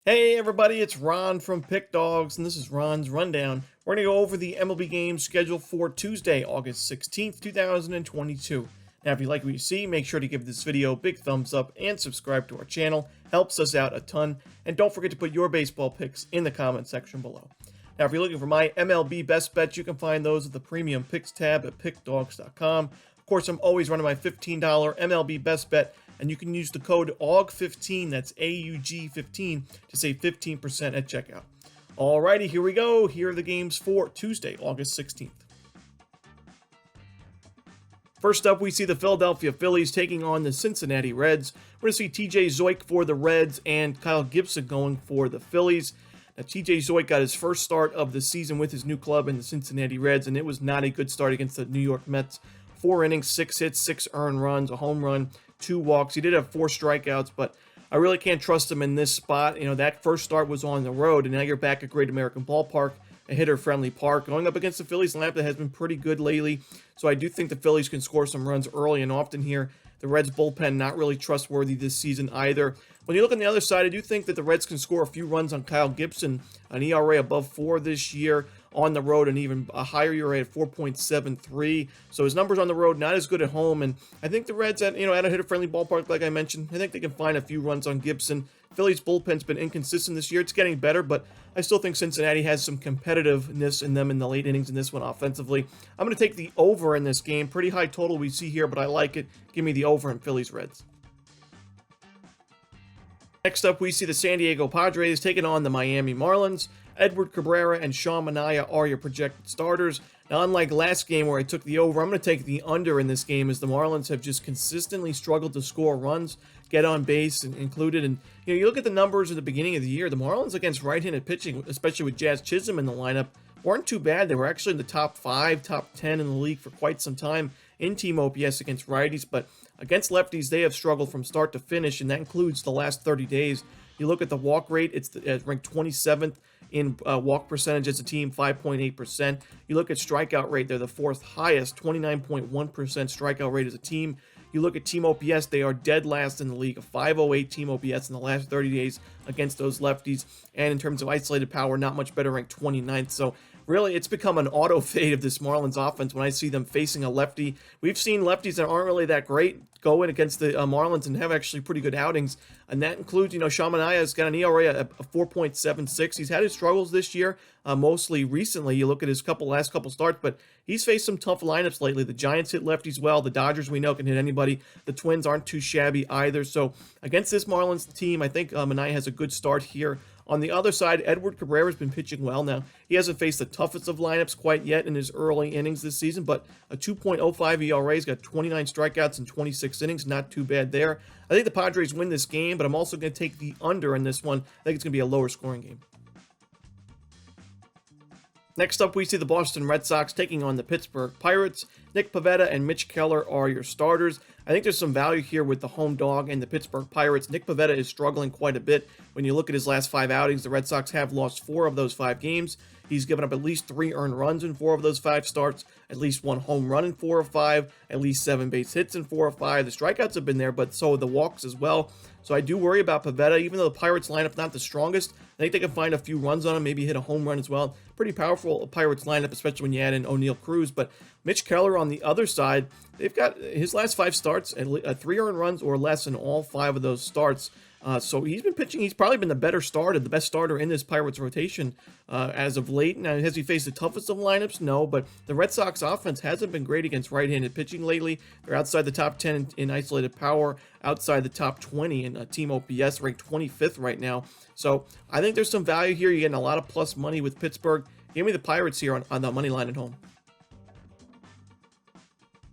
Hey everybody, it's Ron from Pick Dawgz, and this is Ron's Rundown. We're going to go over the MLB games scheduled for Tuesday, August 16th, 2022. Now, if you like what you see, make sure to give this video a big thumbs up and subscribe to our channel. Helps us out a ton. And don't forget to put your baseball picks in the comment section below. Now, if you're looking for my MLB best bets, you can find those at the premium picks tab at pickdawgz.com. Of course, I'm always running my $15 MLB best bet, and you can use the code AUG15, that's AUG15, to save 15% at checkout. Alrighty, here we go. Here are the games for Tuesday, August 16th. First up, we see the Philadelphia Phillies taking on the Cincinnati Reds. We're going to see TJ Zeuch for the Reds and Kyle Gibson going for the Phillies. Now, TJ Zeuch got his first start of the season with his new club in the Cincinnati Reds, and it was not a good start against the New York Mets. 4 innings, 6 hits, 6 earned runs, a home run, 2 walks. He did have 4 strikeouts, but I really can't trust him in this spot. You know, that first start was on the road, and now you're back at Great American Ballpark, a hitter-friendly park, going up against the Phillies lineup that has been pretty good lately. So I do think the Phillies can score some runs early and often here. The Reds' bullpen not really trustworthy this season either. When you look on the other side, I do think that the Reds can score a few runs on Kyle Gibson, an ERA above 4 this year on the road, and even a higher ERA at 4.73. So his numbers on the road not as good at home, and I think the Reds at a hitter-friendly ballpark, like I mentioned, I think they can find a few runs on Gibson. Phillies bullpen's been inconsistent this year. It's getting better, but I still think Cincinnati has some competitiveness in them in the late innings in this one offensively. I'm going to take the over in this game. Pretty high total we see here, but I like it. Give me the over in Phillies Reds. Next up, we see the San Diego Padres taking on the Miami Marlins. Edward Cabrera and Sean Manaea are your projected starters. Now, unlike last game where I took the over, I'm going to take the under in this game as the Marlins have just consistently struggled to score runs, get on base included. And you look at the numbers at the beginning of the year, the Marlins against right-handed pitching, especially with Jazz Chisholm in the lineup, weren't too bad. They were actually in the top 5, top 10 in the league for quite some time in team OPS against righties, but against lefties, they have struggled from start to finish, and that includes the last 30 days. You look at the walk rate, it's ranked 27th in walk percentage as a team, 5.8%. You look at strikeout rate, they're the 4th highest, 29.1% strikeout rate as a team. You look at team OPS, they are dead last in the league, a 508 team OPS in the last 30 days against those lefties. And in terms of isolated power, not much better, ranked 29th. So really, it's become an auto fade of this Marlins offense when I see them facing a lefty. We've seen lefties that aren't really that great go in against the Marlins and have actually pretty good outings, and that includes, Sean Manaea's got an ERA of 4.76. He's had his struggles this year, mostly recently. You look at his last couple starts, but he's faced some tough lineups lately. The Giants hit lefties well. The Dodgers, we know, can hit anybody. The Twins aren't too shabby either. So against this Marlins team, I think Manaea has a good start here. On the other side, Edward Cabrera's been pitching well now. He hasn't faced the toughest of lineups quite yet in his early innings this season, but a 2.05 ERA. He's got 29 strikeouts in 26 innings. Not too bad there. I think the Padres win this game, but I'm also going to take the under in this one. I think it's going to be a lower scoring game. Next up, we see the Boston Red Sox taking on the Pittsburgh Pirates. Nick Pivetta and Mitch Keller are your starters. I think there's some value here with the home dog and the Pittsburgh Pirates. Nick Pivetta is struggling quite a bit. When you look at his last 5 outings, the Red Sox have lost 4 of those 5 games. He's given up at least 3 earned runs in 4 of those 5 starts, at least 1 home run in 4 of 5, at least 7 base hits in 4 of 5. The strikeouts have been there, but so have the walks as well. So I do worry about Pivetta, even though the Pirates lineup not the strongest. I think they can find a few runs on him, maybe hit a home run as well. Pretty powerful Pirates lineup, especially when you add in O'Neal Cruz. But Mitch Keller on the other side, they've got his last 5 starts, 3 earned runs or less in all 5 of those starts. So he's been pitching. He's probably been the best starter in this Pirates rotation as of late. Now, has he faced the toughest of lineups? No, but the Red Sox offense hasn't been great against right-handed pitching lately. They're outside the top 10 in isolated power, outside the top 20 in team OPS, ranked 25th right now. So I think there's some value here. You're getting a lot of plus money with Pittsburgh. Give me the Pirates here on the money line at home.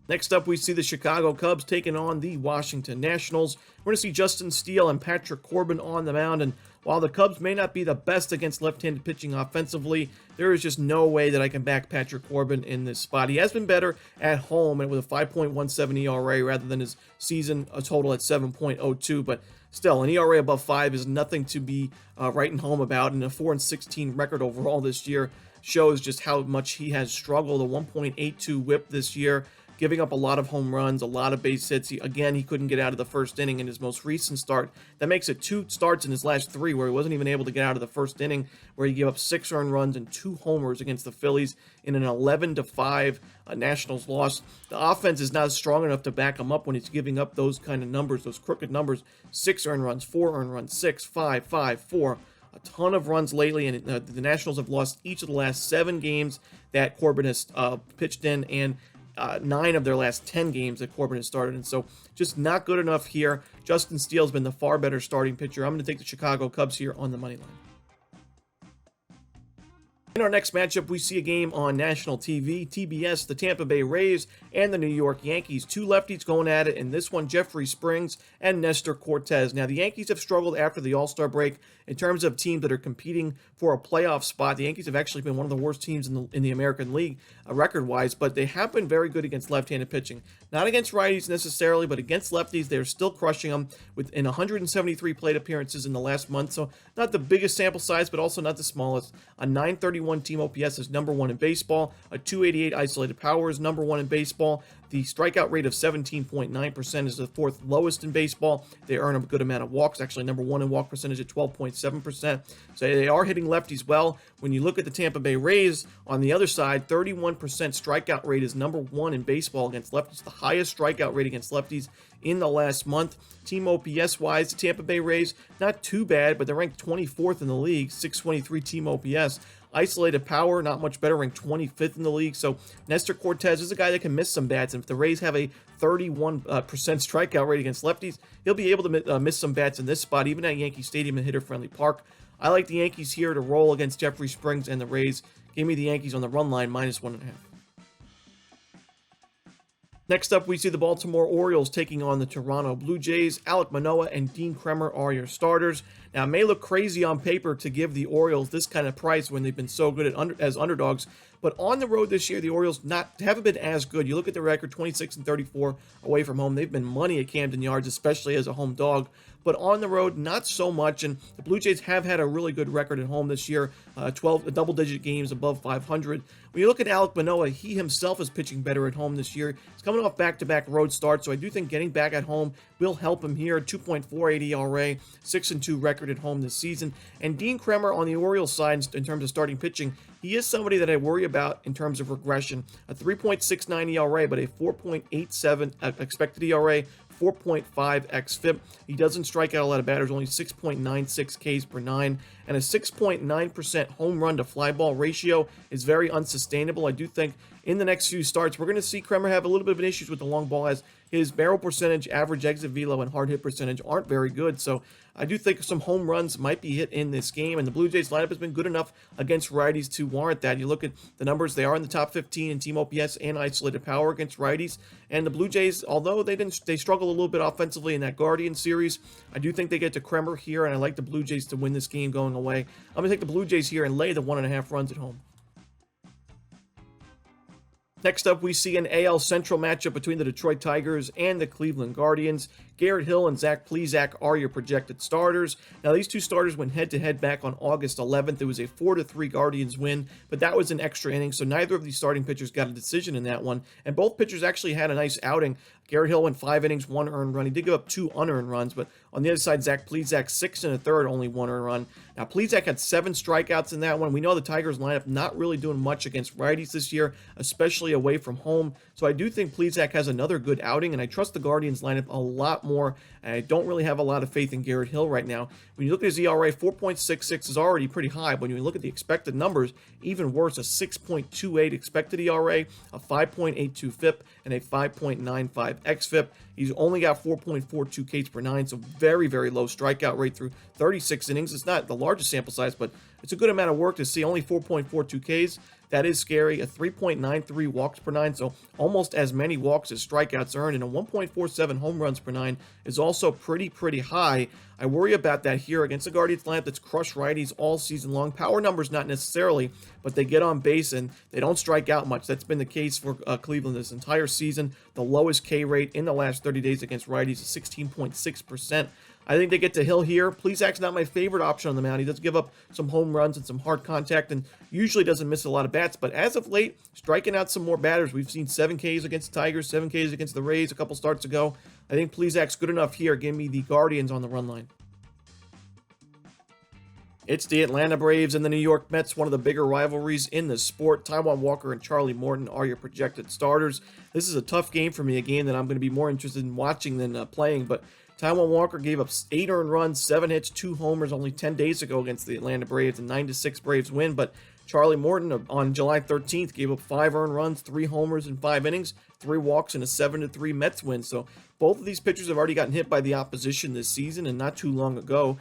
Next up, we see the Chicago Cubs taking on the Washington Nationals. We're going to see Justin Steele and Patrick Corbin on the mound, and while the Cubs may not be the best against left-handed pitching offensively, there is just no way that I can back Patrick Corbin in this spot. He has been better at home and with a 5.17 ERA rather than his season total at 7.02, but still, an ERA above 5 is nothing to be writing home about, and a 4-16 record overall this year shows just how much he has struggled. A 1.82 whip this year. giving up a lot of home runs, a lot of base hits. Again, he couldn't get out of the first inning in his most recent start. That makes it 2 starts in his last 3 where he wasn't even able to get out of the first inning, where he gave up 6 earned runs and 2 homers against the Phillies in an 11-5 Nationals loss. The offense is not strong enough to back him up when he's giving up those kind of numbers, those crooked numbers. 6 earned runs, 4 earned runs, 6, 5, 5, 4. A ton of runs lately, and the Nationals have lost each of the last 7 games that Corbin has pitched in, and 9 of their last 10 games that Corbin has started. And so just not good enough here. Justin Steele's been the far better starting pitcher. I'm going to take the Chicago Cubs here on the money line. In our next matchup, we see a game on national TV, TBS, the Tampa Bay Rays and the New York Yankees. 2 lefties going at it, in this one, Jeffrey Springs and Nestor Cortez. Now, the Yankees have struggled after the All-Star break in terms of teams that are competing for a playoff spot. The Yankees have actually been one of the worst teams in the American League, record-wise, but they have been very good against left-handed pitching. Not against righties necessarily, but against lefties, they're still crushing them in 173 plate appearances in the last month, so not the biggest sample size, but also not the smallest. A 931 team OPS is number 1 in baseball. A 288 isolated power is number 1 in baseball. The strikeout rate of 17.9% is the 4th lowest in baseball. They earn a good amount of walks, actually number 1 in walk percentage at 12.7%. So they are hitting lefties well. When you look at the Tampa Bay Rays, on the other side, 31% strikeout rate is number 1 in baseball against lefties, the highest strikeout rate against lefties in the last month. Team OPS-wise, the Tampa Bay Rays, not too bad, but they're ranked 24th in the league, 623 team OPS. Isolated power, not much better, ranked 25th in the league. So Nestor Cortez is a guy that can miss some bats. And if the Rays have a 31% strikeout rate against lefties, he'll be able to miss some bats in this spot, even at Yankee Stadium and hitter-friendly park. I like the Yankees here to roll against Jeffrey Springs and the Rays. Give me the Yankees on the run line, -1.5. Next up, we see the Baltimore Orioles taking on the Toronto Blue Jays. Alek Manoah and Dean Kremer are your starters. Now, it may look crazy on paper to give the Orioles this kind of price when they've been so good as underdogs, but on the road this year, the Orioles haven't been as good. You look at the record, 26-34 away from home. They've been money at Camden Yards, especially as a home dog. But on the road, not so much. And the Blue Jays have had a really good record at home this year, 12 double-digit games above 500. When you look at Alek Manoah, he himself is pitching better at home this year. He's coming off back-to-back road starts, so I do think getting back at home will help him here. 2.48 ERA, 6-2 record at home this season. And Dean Kremer on the Orioles side, in terms of starting pitching, he is somebody that I worry about in terms of regression. A 3.69 ERA, but a 4.87 expected ERA, 4.5 xFIP. He doesn't strike out a lot of batters, only 6.96 Ks per 9, and a 6.9% home run to fly ball ratio is very unsustainable. I do think in the next few starts, we're going to see Kremer have a little bit of an issues with the long ball, as his barrel percentage, average exit velo, and hard hit percentage aren't very good. So I do think some home runs might be hit in this game, and the Blue Jays lineup has been good enough against righties to warrant that. You look at the numbers, they are in the top 15 in team OPS and isolated power against righties. And the Blue Jays, although they struggle a little bit offensively in that Guardian series, I do think they get to Kremer here, and I like the Blue Jays to win this game going away. I'm going to take the Blue Jays here and lay the 1.5 runs at home. Next up, we see an AL Central matchup between the Detroit Tigers and the Cleveland Guardians. Garrett Hill and Zach Plesac are your projected starters. Now, these two starters went head-to-head back on August 11th. It was a 4-3 Guardians win, but that was an extra inning, so neither of these starting pitchers got a decision in that one, and both pitchers actually had a nice outing. Garrett Hill went 5 innings, 1 earned run. He did give up 2 unearned runs, but on the other side, Zach Plesac, 6 1/3, only 1 earned run. Now, Plesac had 7 strikeouts in that one. We know the Tigers lineup not really doing much against righties this year, especially away from home. So I do think Plesac has another good outing, and I trust the Guardians lineup a lot more. And I don't really have a lot of faith in Garrett Hill right now. When you look at his ERA, 4.66 is already pretty high. But when you look at the expected numbers, even worse, a 6.28 expected ERA, a 5.82 FIP, and a 5.95 xFIP. He's only got 4.42 Ks per 9, so very, very low strikeout rate through 36 innings. It's not the largest sample size, but it's a good amount of work to see. Only 4.42 Ks. That is scary. A 3.93 walks per 9, so almost as many walks as strikeouts earned, and a 1.47 home runs per 9 is also pretty high. I worry about that here against the Guardians lineup that's crushed righties all season long. Power numbers not necessarily, but they get on base and they don't strike out much. That's been the case for Cleveland this entire season. The lowest K rate in the last 30 days against righties is 16.6%. I think they get to Hill here. Plesac's not my favorite option on the mound. He does give up some home runs and some hard contact and usually doesn't miss a lot of bats. But as of late, striking out some more batters. We've seen 7 Ks against the Tigers, 7 Ks against the Rays a couple starts ago. I think Plesac's good enough here. Give me the Guardians on the run line. It's the Atlanta Braves and the New York Mets, one of the bigger rivalries in the sport. Taijuan Walker and Charlie Morton are your projected starters. This is a tough game for me, a game that I'm going to be more interested in watching than playing, but Taijuan Walker gave up 8 earned runs, 7 hits, 2 homers only 10 days ago against the Atlanta Braves, a 9-6 Braves win, but Charlie Morton on July 13th gave up 5 earned runs, 3 homers in 5 innings, 3 walks, and a 7-3 Mets win. So both of these pitchers have already gotten hit by the opposition this season and not too long ago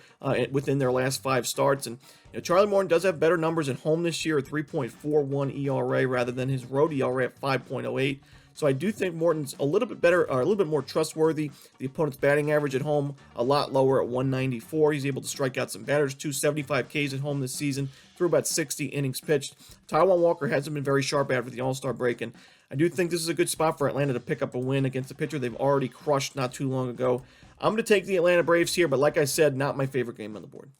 within their last 5 starts. And Charlie Morton does have better numbers at home this year, a 3.41 ERA rather than his road ERA at 5.08. So I do think Morton's a little bit better, or a little bit more trustworthy. The opponent's batting average at home a lot lower at 194. He's able to strike out some batters, 275 Ks at home this season through about 60 innings pitched. Taijuan Walker hasn't been very sharp after the All-Star break, and I do think this is a good spot for Atlanta to pick up a win against a pitcher they've already crushed not too long ago. I'm going to take the Atlanta Braves here, but like I said, not my favorite game on the board.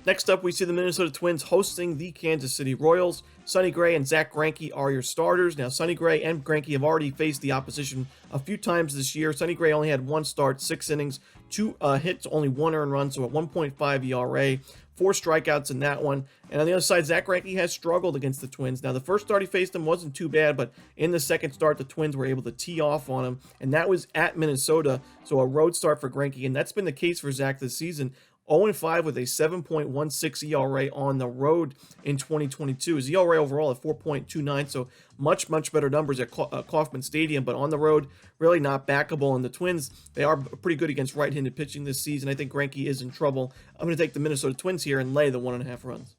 Next up, we see the Minnesota Twins hosting the Kansas City Royals. Sonny Gray and Zach Greinke are your starters. Now, Sonny Gray and Greinke have already faced the opposition a few times this year. Sonny Gray only had 1 start, 6 innings, 2 hits, only 1 earned run, so a 1.5 ERA, 4 strikeouts in that one. And on the other side, Zach Greinke has struggled against the Twins. Now, the first start he faced them wasn't too bad, but in the second start, the Twins were able to tee off on him, and that was at Minnesota, so a road start for Greinke, and that's been the case for Zach this season. 0-5 with a 7.16 ERA on the road in 2022. His ERA overall at 4.29, so much better numbers at Kauffman Stadium, but on the road, really not backable. And the Twins, they are pretty good against right-handed pitching this season. I think Greinke is in trouble. I'm going to take the Minnesota Twins here and lay the 1.5 runs.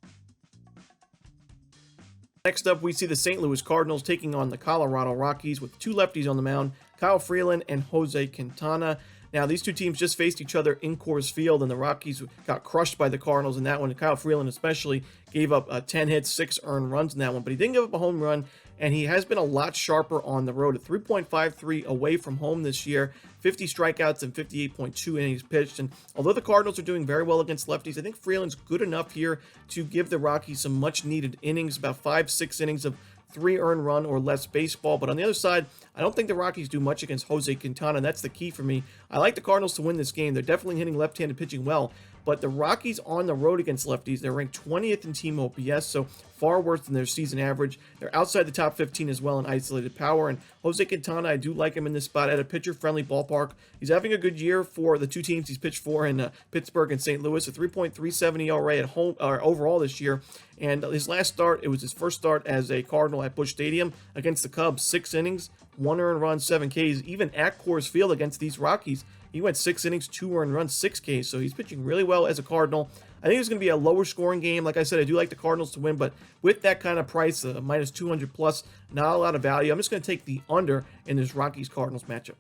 Next up, we see the St. Louis Cardinals taking on the Colorado Rockies with 2 lefties on the mound, Kyle Freeland and Jose Quintana. Now, these two teams just faced each other in Coors Field, and the Rockies got crushed by the Cardinals in that one. Kyle Freeland especially gave up 10 hits, 6 earned runs in that one, but he didn't give up a home run, and he has been a lot sharper on the road, at 3.53 away from home this year, 50 strikeouts and 58.2 innings pitched. And although the Cardinals are doing very well against lefties, I think Freeland's good enough here to give the Rockies some much-needed innings, about 5-6 innings of 3 earned run or less baseball. But on the other side, I don't think the Rockies do much against Jose Quintana, and that's the key for me. I like the Cardinals to win this game. They're definitely hitting left-handed pitching well, but the Rockies on the road against lefties, they're ranked 20th in team OPS, so far worse than their season average. They're outside the top 15 as well in isolated power, and Jose Quintana, I do like him in this spot at a pitcher-friendly ballpark. He's having a good year for the 2 teams he's pitched for in Pittsburgh and St. Louis, a 3.37 ERA at home overall this year, and his last start, it was his first start as a Cardinal at Busch Stadium against the Cubs, 6 innings, 1 earned run, 7 Ks, even at Coors Field against these Rockies. He went 6 innings, 2 earned runs, 6 Ks, so he's pitching really well as a Cardinal. I think it's going to be a lower scoring game. Like I said, I do like the Cardinals to win, but with that kind of price, minus 200 plus, not a lot of value. I'm just going to take the under in this Rockies-Cardinals matchup.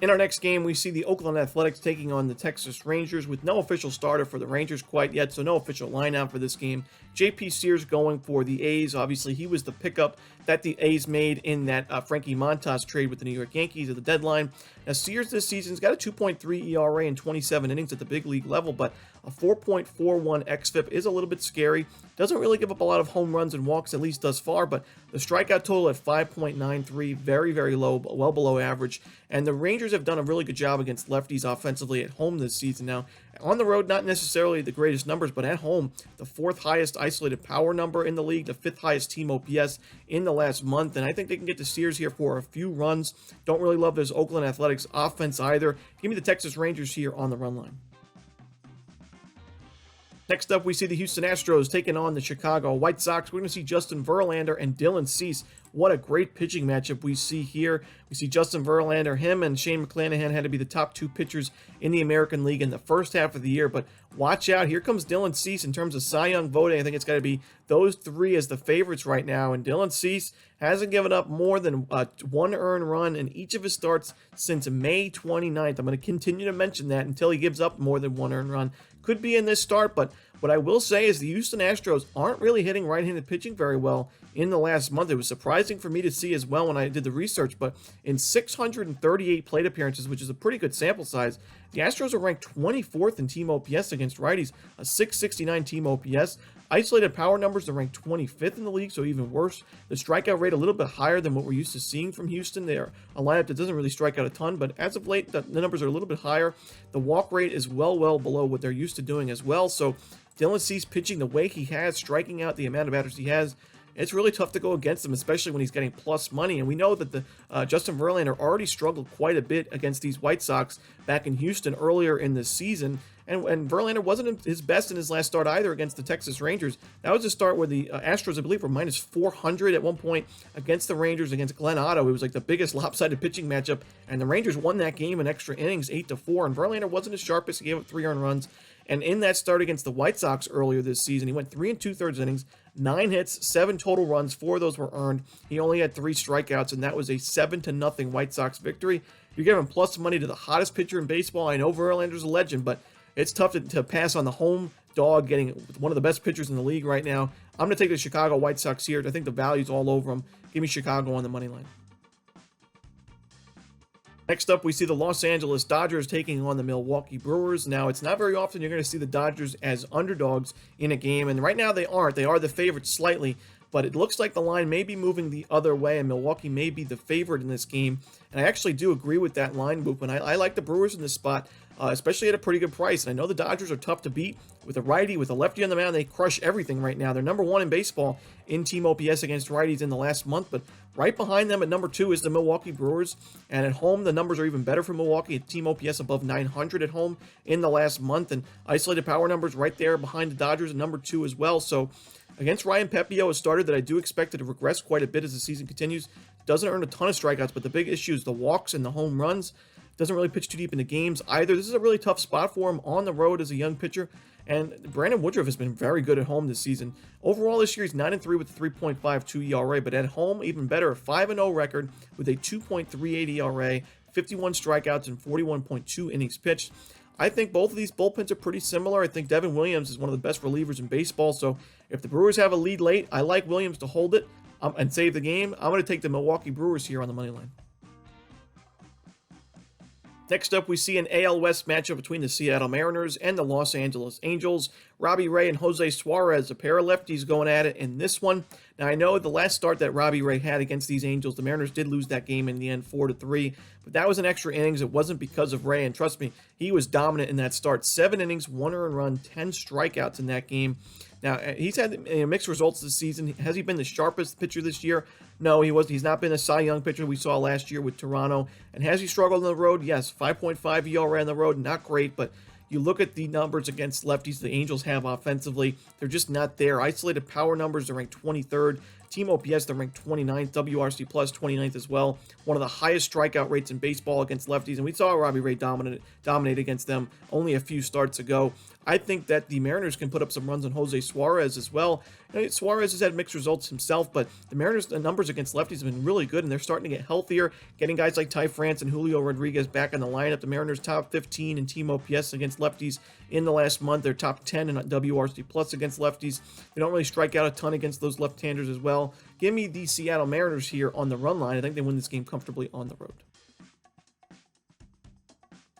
In our next game, we see the Oakland Athletics taking on the Texas Rangers with no official starter for the Rangers quite yet, so no official lineup for this game. J.P. Sears going for the A's. Obviously, he was the pickup that the A's made in that Frankie Montas trade with the New York Yankees at the deadline. Now, Sears this season's got a 2.3 ERA in 27 innings at the big league level, but a 4.41 xFIP is a little bit scary. Doesn't really give up a lot of home runs and walks, at least thus far, but the strikeout total at 5.93, very low, well below average. And the Rangers have done a really good job against lefties offensively at home this season. Now, on the road, not necessarily the greatest numbers, but at home, the 4th highest isolated power number in the league, the 5th highest team OPS in the last month, and I think they can get to Sears here for a few runs. Don't really love this Oakland Athletics offense either. Give me the Texas Rangers here on the run line. Next up, we see the Houston Astros taking on the Chicago White Sox. We're going to see Justin Verlander and Dylan Cease. What a great pitching matchup we see here. We see Justin Verlander, him and Shane McClanahan had to be the top 2 pitchers in the American League in the first half of the year. But watch out, here comes Dylan Cease in terms of Cy Young voting. I think it's got to be those 3 as the favorites right now. And Dylan Cease hasn't given up more than 1 earned run in each of his starts since May 29th. I'm going to continue to mention that until he gives up more than 1 earned run. Could be in this start, but What I will say is the Houston Astros aren't really hitting right-handed pitching very well in the last month. It was surprising for me to see as well when I did the research, but in 638 plate appearances, which is a pretty good sample size, the Astros are ranked 24th in team OPS against righties, a 669 team OPS. Isolated power numbers, they're ranked 25th in the league, so even worse. The strikeout rate a little bit higher than what we're used to seeing from Houston. They're a lineup that doesn't really strike out a ton, but as of late, the numbers are a little bit higher. The walk rate is well below what they're used to doing as well. So Dylan Cease pitching the way he has, striking out the amount of batters he has, it's really tough to go against him, especially when he's getting plus money. And we know that the Justin Verlander already struggled quite a bit against these White Sox back in Houston earlier in the season. And Verlander wasn't his best in his last start either against the Texas Rangers. That was a start where the Astros, I believe, were minus 400 at one point against the Rangers, against Glenn Otto. It was like the biggest lopsided pitching matchup, and the Rangers won that game in extra innings, 8-4. And Verlander wasn't his sharpest. He gave up 3 earned runs. And in that start against the White Sox earlier this season, he went 3 2/3 innings, 9 hits, 7 total runs. 4 of those were earned. He only had 3 strikeouts, and that was a 7-0 White Sox victory. You're giving plus money to the hottest pitcher in baseball. I know Verlander's a legend, but it's tough to pass on the home dog getting one of the best pitchers in the league right now. I'm going to take the Chicago White Sox here. I think the value's all over them. Give me Chicago on the money line. Next up, we see the Los Angeles Dodgers taking on the Milwaukee Brewers. Now, it's not very often you're going to see the Dodgers as underdogs in a game, and right now they aren't. They are the favorites slightly, but it looks like the line may be moving the other way, and Milwaukee may be the favorite in this game. And I actually do agree with that line movement. I like the Brewers in this spot, especially at a pretty good price. And I know the Dodgers are tough to beat with a righty, with a lefty on the mound. They crush everything right now. They're number 1 in baseball in team OPS against righties in the last month, but right behind them at number 2 is the Milwaukee Brewers. And at home, the numbers are even better for Milwaukee. Team OPS above 900 at home in the last month, and isolated power numbers right there behind the Dodgers at number 2 as well. So against Ryan Pepiot, a starter that I do expect to regress quite a bit as the season continues. Doesn't earn a ton of strikeouts, but the big issue is the walks and the home runs. Doesn't really pitch too deep into games either. This is a really tough spot for him on the road as a young pitcher. And Brandon Woodruff has been very good at home this season. Overall this year, he's 9-3 with a 3.52 ERA, but at home, even better, a 5-0 record with a 2.38 ERA, 51 strikeouts, and 41.2 innings pitched. I think both of these bullpens are pretty similar. I think Devin Williams is one of the best relievers in baseball, so if the Brewers have a lead late, I like Williams to hold it and save the game. I'm going to take the Milwaukee Brewers here on the money line. Next up, we see an AL West matchup between the Seattle Mariners and the Los Angeles Angels. Robbie Ray and Jose Suarez, a pair of lefties going at it in this one. Now, I know the last start that Robbie Ray had against these Angels, the Mariners did lose that game in the end 4-3, but that was an extra innings. It wasn't because of Ray, and trust me, he was dominant in that start. 7 innings, 1 earned run, 10 strikeouts in that game. Now, he's had mixed results this season. Has he been the sharpest pitcher this year? No, he was. He's not been a Cy Young pitcher we saw last year with Toronto. And has he struggled on the road? Yes, 5.5 ERA on the road, not great, but you look at the numbers against lefties the Angels have offensively, they're just not there. Isolated power numbers, they're ranked 23rd. Team OPS, they're ranked 29th. WRC plus 29th as well. One of the highest strikeout rates in baseball against lefties, and we saw Robbie Ray dominate against them only a few starts ago. I think that the Mariners can put up some runs on Jose Suarez as well. Suarez has had mixed results himself, but the Mariners' numbers against lefties have been really good, and they're starting to get healthier, getting guys like Ty France and Julio Rodriguez back in the lineup. The Mariners top 15 in team OPS against lefties in the last month. They're top 10 in WRC plus against lefties. They don't really strike out a ton against those left-handers as well. Give me the Seattle Mariners here on the run line. I think they win this game comfortably on the road.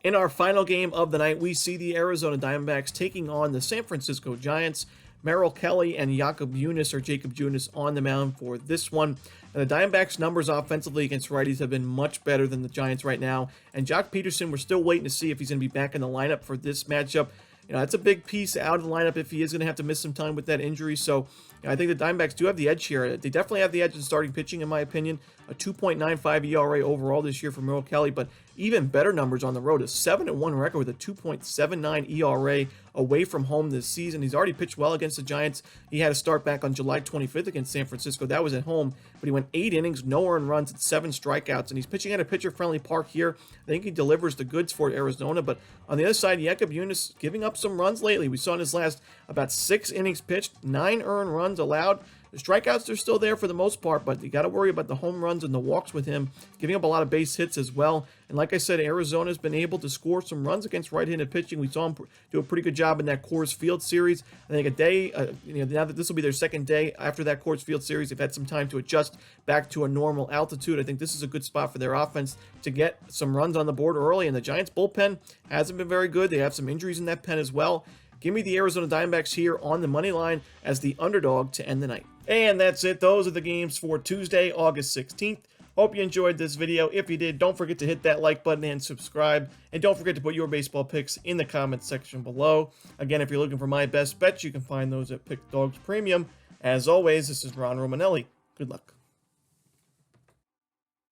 In our final game of the night, we see the Arizona Diamondbacks taking on the San Francisco Giants. Merrill Kelly and Jacob Junis on the mound for this one. And the Diamondbacks' numbers offensively against righties have been much better than the Giants right now. And Jock Peterson, we're still waiting to see if he's going to be back in the lineup for this matchup. That's a big piece out of the lineup if he is going to have to miss some time with that injury. So I think the Diamondbacks do have the edge here. They definitely have the edge in starting pitching, in my opinion. A 2.95 ERA overall this year for Merrill Kelly, but even better numbers on the road. A 7-1 record with a 2.79 ERA away from home this season. He's already pitched well against the Giants. He had a start back on July 25th against San Francisco. That was at home, but he went 8 innings, no earned runs, and 7 strikeouts. And he's pitching at a pitcher-friendly park here. I think he delivers the goods for Arizona. But on the other side, Jacob Junis giving up some runs lately. We saw in his last about 6 innings pitched, 9 earned runs allowed. The strikeouts are still there for the most part, but you got to worry about the home runs and the walks with him, giving up a lot of base hits as well. And like I said, Arizona's been able to score some runs against right-handed pitching. We saw him do a pretty good job in that Coors Field series. I think a day, now that this will be their second day after that Coors Field series, they've had some time to adjust back to a normal altitude. I think this is a good spot for their offense to get some runs on the board early. And the Giants bullpen hasn't been very good. They have some injuries in that pen as well. Give me the Arizona Diamondbacks here on the money line as the underdog to end the night. And that's it. Those are the games for Tuesday, August 16th. Hope you enjoyed this video. If you did, don't forget to hit that like button and subscribe. And don't forget to put your baseball picks in the comments section below. Again, if you're looking for my best bets, you can find those at Pick Dawgz Premium. As always, this is Ron Romanelli. Good luck.